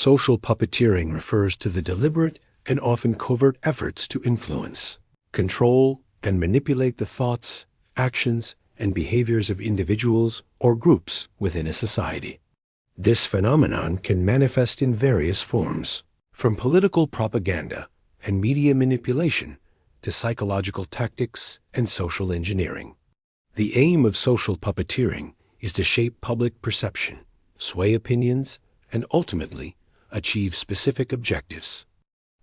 Social puppeteering refers to the deliberate and often covert efforts to influence, control, and manipulate the thoughts, actions, and behaviors of individuals or groups within a society. This phenomenon can manifest in various forms, from political propaganda and media manipulation to psychological tactics and social engineering. The aim of social puppeteering is to shape public perception, sway opinions, and ultimately achieve specific objectives.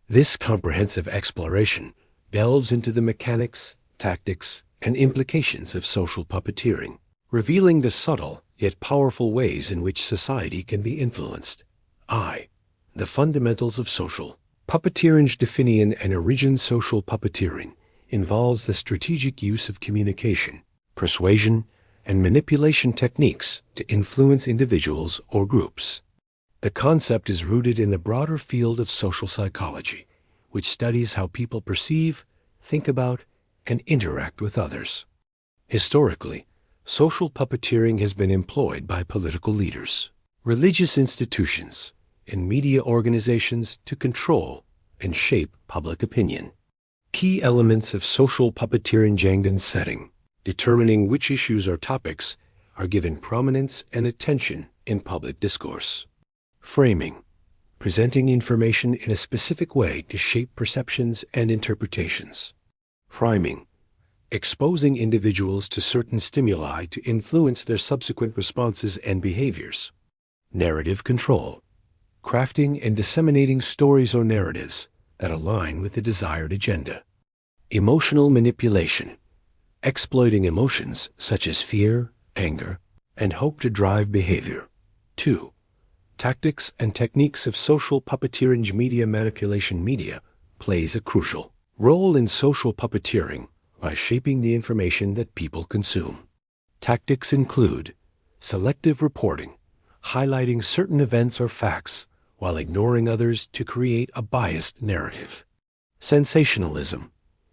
This comprehensive exploration delves into the mechanics, tactics, and implications of social puppeteering, revealing the subtle yet powerful ways in which society can be influenced. The fundamentals of social puppeteering. Definition and origin. Social puppeteering involves the strategic use of communication, persuasion, and manipulation techniques to influence individuals or groups. The concept is rooted in the broader field of social psychology, which studies how people perceive, think about, and interact with others. Historically, social puppeteering has been employed by political leaders, religious institutions, and media organizations to control and shape public opinion. Key elements of social puppeteering. Jangdan setting, determining which issues or topics are given prominence and attention in public discourse. Framing, presenting information in a specific way to shape perceptions and interpretations. Priming, exposing individuals to certain stimuli to influence their subsequent responses and behaviors. Narrative control, crafting and disseminating stories or narratives that align with the desired agenda. Emotional manipulation, exploiting emotions such as fear, anger, and hope to drive behavior. 2. Tactics and techniques of social puppeteering. Media manipulation. Media plays a crucial role in social puppeteering by shaping the information that people consume. Tactics include selective reporting, highlighting certain events or facts while ignoring others to create a biased narrative. Sensationalism,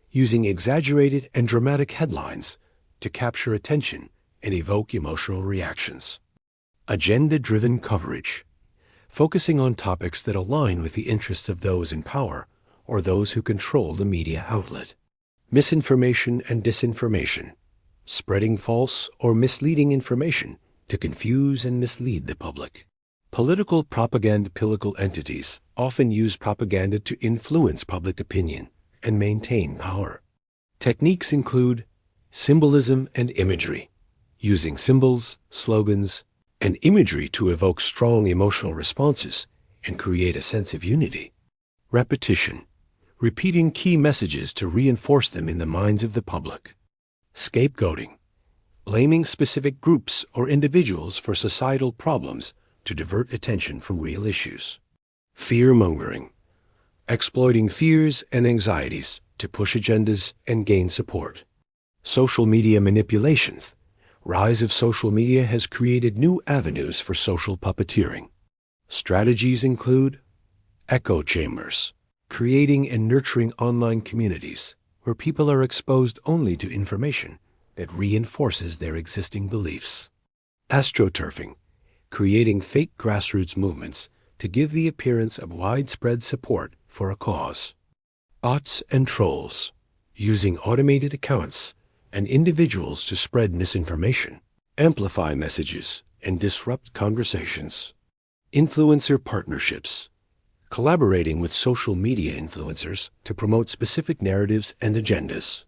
using exaggerated and dramatic headlines to capture attention and evoke emotional reactions. Agenda-driven coverage, focusing on topics that align with the interests of those in power or those who control the media outlet. Misinformation and disinformation, spreading false or misleading information to confuse and mislead the public. Political propaganda. Political entities often use propaganda to influence public opinion and maintain power. Techniques include symbolism and imagery, using symbols, slogans, and imagery to evoke strong emotional responses and create a sense of unity. Repetition, repeating key messages to reinforce them in the minds of the public. Scapegoating, blaming specific groups or individuals for societal problems to divert attention from real issues. Fear-mongering, exploiting fears and anxieties to push agendas and gain support. Social media manipulation. Rise of social media has created new avenues for social puppeteering. Strategies include echo chambers, creating and nurturing online communities where people are exposed only to information that reinforces their existing beliefs. Astroturfing, creating fake grassroots movements to give the appearance of widespread support for a cause. Bots and trolls, using automated accounts and individuals to spread misinformation, amplify messages, and disrupt conversations. Influencer partnerships, collaborating with social media influencers to promote specific narratives and agendas.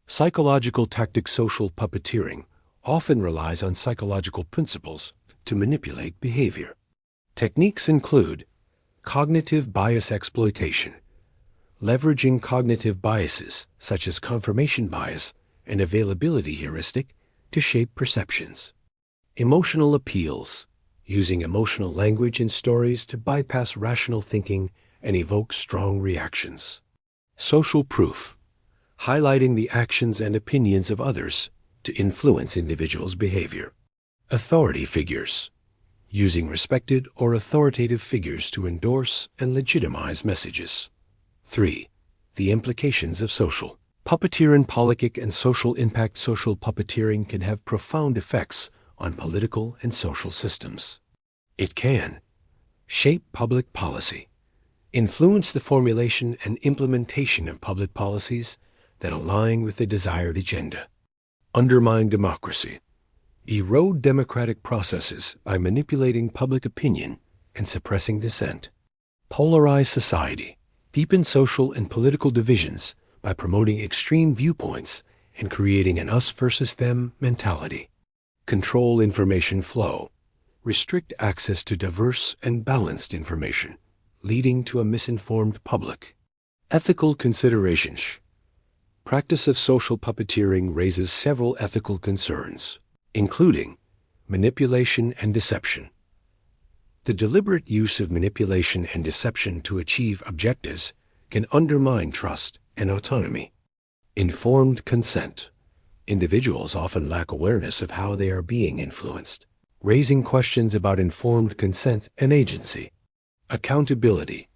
Psychological tactics. Social puppeteering often relies on psychological principles to manipulate behavior. Techniques include cognitive bias exploitation, leveraging cognitive biases such as confirmation bias and availability heuristic to shape perceptions. Emotional appeals, using emotional language in stories to bypass rational thinking and evoke strong reactions. Social proof, highlighting the actions and opinions of others to influence individuals' behavior. Authority figures, using respected or authoritative figures to endorse and legitimize messages. 3. The implications of social puppeteering. Politic and social impact. Social puppeteering can have profound effects on political and social systems. It can Shape public policy. Influence the formulation and implementation of public policies that align with the desired agenda. Undermine democracy. Erode democratic processes by manipulating public opinion and suppressing dissent. Polarize society. Deepen social and political divisions by promoting extreme viewpoints and creating an us versus them mentality. Control information flow. Restrict access to diverse and balanced information, leading to a misinformed public. Ethical considerations. Practice of social puppeteering raises several ethical concerns, including manipulation and deception. The deliberate use of manipulation and deception to achieve objectives can undermine trust and autonomy. Informed consent. Individuals often lack awareness of how they are being influenced, raising questions about informed consent and agency. Accountability.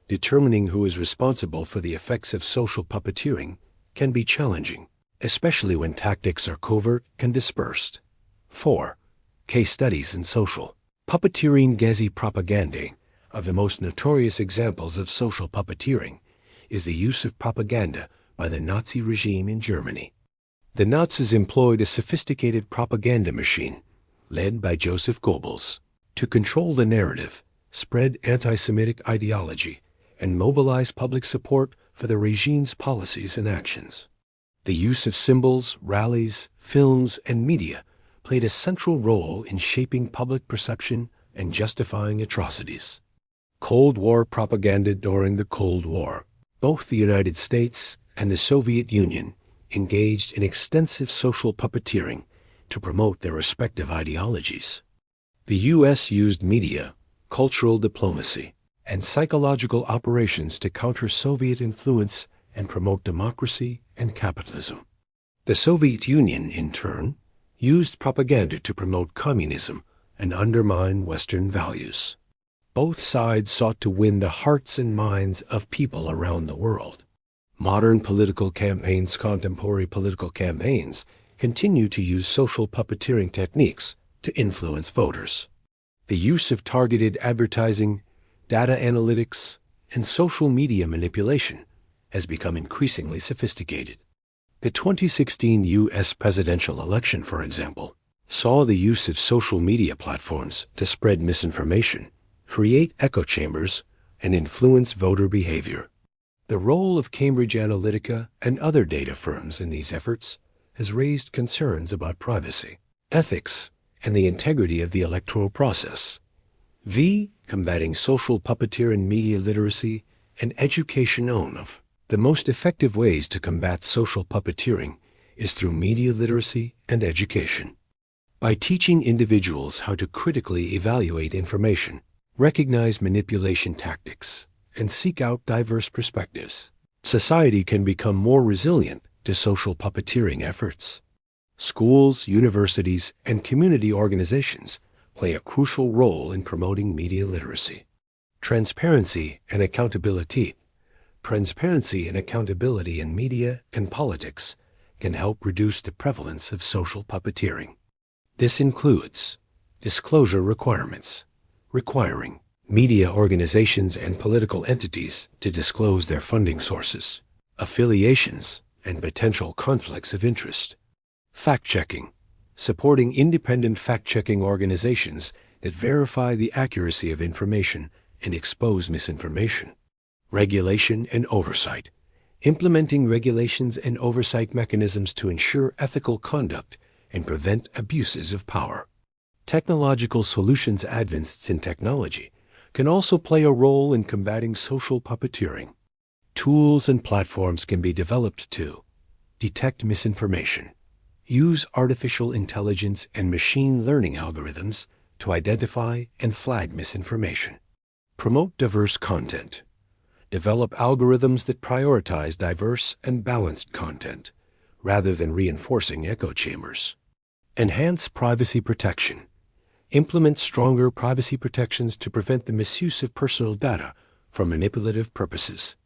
Determining who is responsible for the effects of social puppeteering can be challenging, especially when tactics are covert and dispersed. 4. Case studies in social puppeteering. Gezi propaganda, of the most notorious examples of social puppeteering, is the use of propaganda by the Nazi regime in Germany. The Nazis employed a sophisticated propaganda machine, led by Joseph Goebbels, to control the narrative, spread anti-Semitic ideology, and mobilize public support for the regime's policies and actions. The use of symbols, rallies, films, and media played a central role in shaping public perception and justifying atrocities. Cold War propaganda. During the Cold War, both the United States and the Soviet Union engaged in extensive social puppeteering to promote their respective ideologies. The U.S. used media, cultural diplomacy, and psychological operations to counter Soviet influence and promote democracy and capitalism. The Soviet Union, in turn, used propaganda to promote communism and undermine Western values. Both sides sought to win the hearts and minds of people around the world. Modern political campaigns. Contemporary political campaigns continue to use social puppeteering techniques to influence voters. The use of targeted advertising, data analytics, and social media manipulation has become increasingly sophisticated. The 2016 U.S. presidential election, for example, saw the use of social media platforms to spread misinformation, create echo chambers, and influence voter behavior. The role of Cambridge Analytica and other data firms in these efforts has raised concerns about privacy, ethics, and the integrity of the electoral process. Combating social puppeteer and media literacy and education. Of the most effective ways to combat social puppeteering is through media literacy and education. By teaching individuals how to critically evaluate information, recognize manipulation tactics, and seek out diverse perspectives, society can become more resilient to social puppeteering efforts. Schools, universities, and community organizations play a crucial role in promoting media literacy. Transparency and accountability. Transparency and accountability in media and politics can help reduce the prevalence of social puppeteering. This includes disclosure requirements, requiring media organizations and political entities to disclose their funding sources, affiliations, and potential conflicts of interest. Fact-checking, supporting independent fact-checking organizations that verify the accuracy of information and expose misinformation. Regulation and oversight, implementing regulations and oversight mechanisms to ensure ethical conduct and prevent abuses of power. Technological solutions. Advances in technology can also play a role in combating social puppeteering. Tools and platforms can be developed to detect misinformation, use artificial intelligence and machine learning algorithms to identify and flag misinformation. Promote diverse content. Develop algorithms that prioritize diverse and balanced content, rather than reinforcing echo chambers. Enhance privacy protection. Implement stronger privacy protections to prevent the misuse of personal data for manipulative purposes.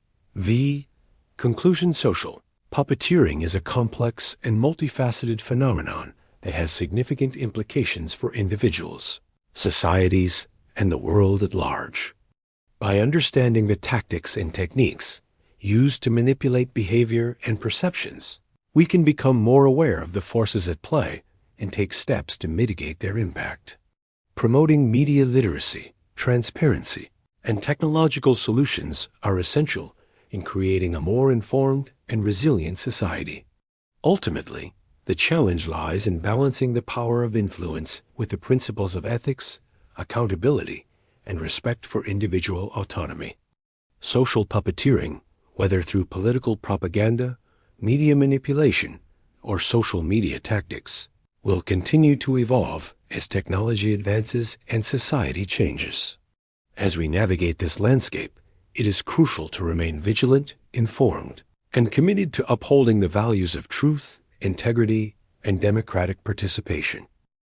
Conclusion. Social puppeteering is a complex and multifaceted phenomenon that has significant implications for individuals, societies, and the world at large. By understanding the tactics and techniques used to manipulate behavior and perceptions, we can become more aware of the forces at play and take steps to mitigate their impact. Promoting media literacy, transparency, and technological solutions are essential in creating a more informed and resilient society. Ultimately, the challenge lies in balancing the power of influence with the principles of ethics, accountability, and respect for individual autonomy. Social puppeteering, whether through political propaganda, media manipulation, or social media tactics, will continue to evolve as technology advances and society changes. As we navigate this landscape, it is crucial to remain vigilant, informed, and committed to upholding the values of truth, integrity, and democratic participation.